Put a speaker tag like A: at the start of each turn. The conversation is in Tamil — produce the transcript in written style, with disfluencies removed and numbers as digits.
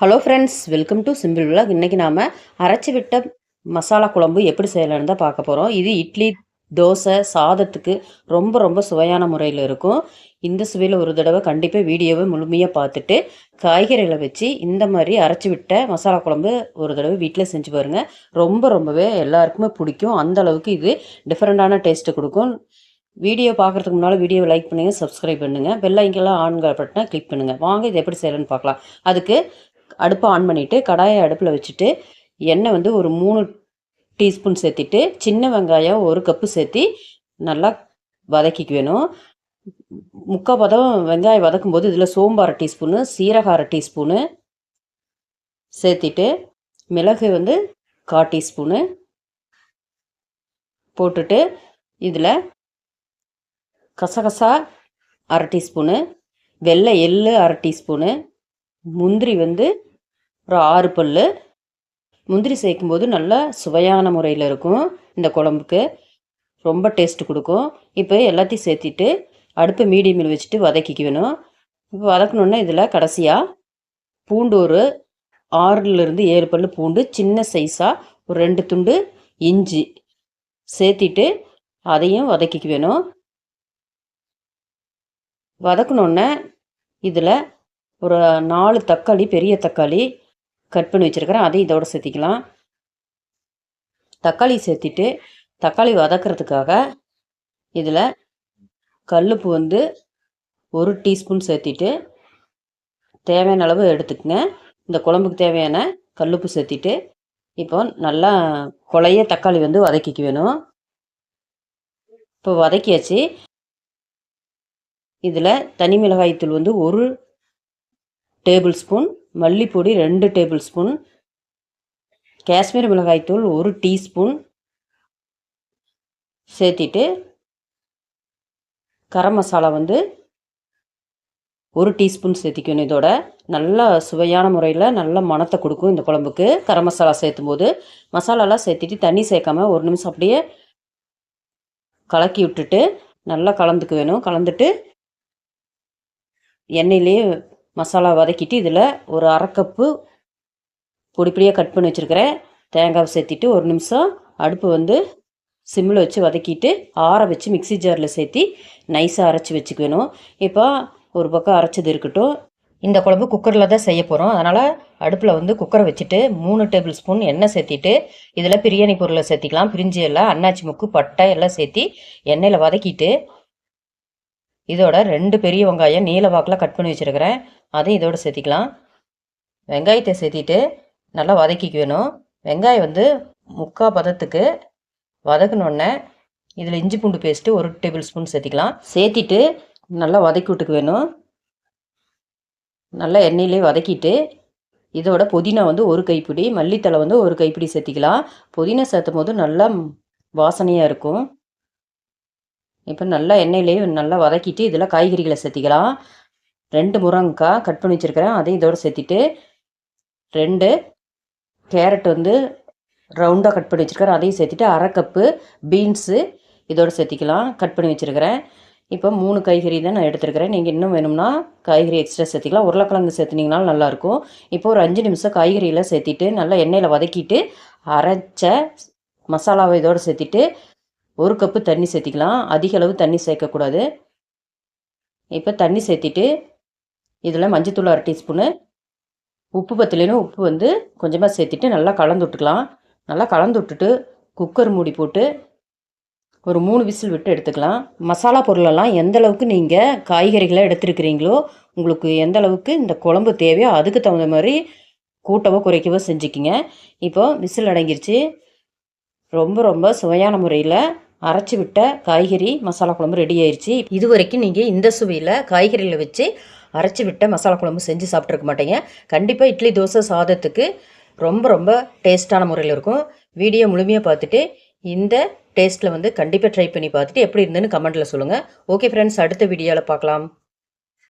A: Hello friends, welcome to simple vlog. இன்றைக்கி நாம் அரைச்சி விட்ட மசாலா குழம்பு எப்படி செய்யலான்னு தான் பார்க்க போகிறோம். இது இட்லி, தோசை, சாதத்துக்கு ரொம்ப ரொம்ப சுவையான முறையில் இருக்கும். இந்த சுவையில் ஒரு தடவை கண்டிப்பாக வீடியோவை முழுமையாக பார்த்துட்டு காய்கறிகளை வச்சு இந்த மாதிரி அரைச்சி விட்ட மசாலா குழம்பு ஒரு தடவை வீட்டில் செஞ்சு பாருங்கள். ரொம்பவே எல்லாருக்குமே பிடிக்கும். அந்த அளவுக்கு இது டிஃப்ரெண்ட்டான டேஸ்ட்டு கொடுக்கும். வீடியோ பார்க்குறதுக்கு முன்னால் வீடியோவை லைக் பண்ணுங்கள், சப்ஸ்கிரைப் பண்ணுங்கள், பெல் ஐக்கன்லாம் ஆன் பட்டனை கிளிக் பண்ணுங்கள். வாங்க இது எப்படி செய்யலான்னு பார்க்கலாம். அதுக்கு அடுப்பை ஆன் பண்ணிவிட்டு கடாயை அடுப்பில் வச்சுட்டு எண்ணெய் வந்து ஒரு 3 டீஸ்பூன் சேர்த்திட்டு சின்ன வெங்காயம் 1 கப்பு சேர்த்தி நல்லா வதக்கிக்கு வேணும். முக்கால் பதம் வெங்காயம் வதக்கும்போது இதில் சோம்பு 1/2 டீஸ்பூனு, சீரகம் 1/2 டீஸ்பூனு சேர்த்திட்டு மிளகு வந்து 1/4 டீஸ்பூனு போட்டுட்டு இதில் கசகசா 1/2 டீஸ்பூனு, வெள்ளை எள்ளு 1/2 டீஸ்பூனு, முந்திரி வந்து ஒரு 6 பல். முந்திரி சேர்க்கும்போது நல்லா சுவையான முறையில் இருக்கும். இந்த குழம்புக்கு ரொம்ப டேஸ்ட்டு கொடுக்கும். இப்போ எல்லாத்தையும் சேர்த்திட்டு அடுப்பு மீடியமில் வச்சுட்டு வதக்கிக்க வேணும். இப்போ வதக்கணுன்னா இதில் கடைசியாக பூண்டு ஒரு 6லேருந்து 7 பல் பூண்டு சின்ன சைஸாக ஒரு 2 துண்டு இஞ்சி சேர்த்திட்டு அதையும் வதக்கிக்க வேணும். வதக்கணுன்னே இதில் ஒரு 4 தக்காளி, பெரிய தக்காளி கட் பண்ணி வச்சுருக்கிறேன், அதையும் இதோடு சேர்த்திக்கலாம். தக்காளி சேர்த்திட்டு தக்காளி வதக்கிறதுக்காக இதில் கல்லுப்பு வந்து 1 டீஸ்பூன் சேர்த்திட்டு தேவையான அளவு எடுத்துக்கங்க. இந்த குழம்புக்கு தேவையான கல்லுப்பு சேர்த்திட்டு இப்போ நல்லா குழைய தக்காளி வந்து வதக்கிக்க வேணும். இப்போ வதக்கியாச்சு. இதில் தனி மிளகாய்த்தூள் வந்து 1 டேபிள் ஸ்பூன், மல்லிப்பொடி 2 டேபிள் ஸ்பூன், காஷ்மீர் மிளகாய்த்தூள் 1 டீஸ்பூன் சேர்த்திட்டு கரம் மசாலா வந்து 1 டீஸ்பூன் சேர்த்திக்கணும். இதோட நல்லா சுவையான முறையில் நல்ல மணத்தை கொடுக்கும் இந்த குழம்புக்கு. கரம் மசாலா சேர்த்தும் போது மசாலாலாம் சேர்த்திட்டு தண்ணி சேர்க்காம 1 நிமிஷம் அப்படியே கலக்கி விட்டுட்டு நல்லா கலந்துக்க வேணும். கலந்துட்டு எண்ணெயிலேயே மசாலா வதக்கிட்டு இதில் ஒரு 1/2 கப்பு பொடியாக கட் பண்ணி வச்சுருக்கிறேன் தேங்காவை சேர்த்திட்டு 1 நிமிஷம் அடுப்பு வந்து சிம்மில் வச்சு வதக்கிட்டு ஆற வச்சு மிக்சி ஜாரில் சேர்த்தி நைஸாக அரைச்சி வச்சுக்கணும். இப்போ ஒரு பக்கம் அரைச்சது இருக்கட்டும். இந்த குழம்பு குக்கரில் தான் செய்ய போகிறோம். அதனால் அடுப்பில் வந்து குக்கரை வச்சுட்டு 3 டேபிள் ஸ்பூன் எண்ணெய் சேர்த்திட்டு இதில் பிரியாணி பொருளை சேர்த்திக்கலாம். பிரிஞ்சி எல்லாம், அன்னாச்சி முக்கு, பட்டை எல்லாம் சேர்த்தி எண்ணெயில் வதக்கிட்டு இதோட 2 பெரிய வெங்காயம் நீல வாக்கில் கட் பண்ணி வச்சுருக்கிறேன், அதையும் இதோடு சேர்த்திக்கலாம். வெங்காயத்தை சேர்த்திட்டு நல்லா வதக்கிக்க வேணும். வெங்காயம் வந்து முக்கால் பதத்துக்கு வதக்கினோடனே இதில் இஞ்சி பூண்டு பேஸ்ட்டு 1 டேபிள் ஸ்பூன் சேர்த்திக்கலாம். சேர்த்திட்டு நல்லா வதக்கி விட்டுக்க வேணும். நல்லா எண்ணெயிலே வதக்கிட்டு இதோட புதினா வந்து 1 கைப்பிடி, மல்லித்தலை வந்து 1 கைப்பிடி சேர்த்திக்கலாம். புதினா சேர்த்தும் போது நல்லா வாசனையாக இருக்கும். இப்போ நல்லா எண்ணெயிலேயே நல்லா வதக்கிட்டு இதில் காய்கறிகளை சேர்த்திக்கலாம். 2 முருங்கைக்காய் கட் பண்ணி வச்சுருக்கிறேன், அதையும் இதோடு சேர்த்திட்டு 2 கேரட் வந்து ரவுண்டாக கட் பண்ணி வச்சுருக்கிறேன், அதையும் சேர்த்திட்டு 1/2 கப்பு பீன்ஸு இதோடு சேர்த்திக்கலாம், கட் பண்ணி வச்சுருக்கிறேன். இப்போ 3 காய்கறி தான் நான் எடுத்துருக்கிறேன். நீங்கள் இன்னும் வேணும்னா காய்கறி எக்ஸ்ட்ரா சேர்த்திக்கலாம். உருளைக்கிழங்கு சேர்த்துனீங்கனாலும் நல்லாயிருக்கும். இப்போ ஒரு 5 நிமிஷம் காய்கறியெல்லாம் சேர்த்திட்டு நல்லா எண்ணெயில் வதக்கிட்டு அரைச்ச மசாலாவை இதோடு சேர்த்திட்டு 1 கப்பு தண்ணி சேர்த்திக்கலாம். அதிக அளவு தண்ணி சேர்க்கக்கூடாது. இப்போ தண்ணி சேர்த்திட்டு இதில் மஞ்சத்தூள் 1/2 டீஸ்பூனு, உப்பு பத்தலைன்னு உப்பு வந்து கொஞ்சமாக சேர்த்திட்டு நல்லா கலந்து விட்டுக்கலாம். நல்லா கலந்து விட்டுட்டு குக்கர் மூடி போட்டு ஒரு 3 விசில் விட்டு எடுத்துக்கலாம். மசாலா பொருளெல்லாம் எந்த அளவுக்கு நீங்கள் காய்கறிகளை எடுத்துருக்கிறீங்களோ உங்களுக்கு எந்த அளவுக்கு இந்த குழம்பு தேவையோ அதுக்கு தகுந்த மாதிரி கூட்டவோ குறைக்கவோ செஞ்சுக்கிங்க. இப்போ விசில் அடங்கிருச்சு. ரொம்ப சுவையான முறையில் அரைச்சி விட்ட காய்கறி மசாலா குழம்பு ரெடி ஆயிடுச்சு. இது வரைக்கும் நீங்கள் இந்த சுவையில் காய்கறிகளை வச்சு அரைச்சி விட்ட மசாலா குழம்பு செஞ்சு சாப்பிட்ருக்க மாட்டீங்க. கண்டிப்பாக இட்லி, தோசை, சாதத்துக்கு ரொம்ப டேஸ்ட்டான முறையில் இருக்கும். வீடியோ முழுமையாக பார்த்துட்டு இந்த டேஸ்ட்டில் வந்து கண்டிப்பாக ட்ரை பண்ணி பார்த்துட்டு எப்படி இருந்ததுன்னு கமெண்ட்டில் சொல்லுங்கள். ஓகே ஃப்ரெண்ட்ஸ், அடுத்த வீடியோவில் பார்க்கலாம்.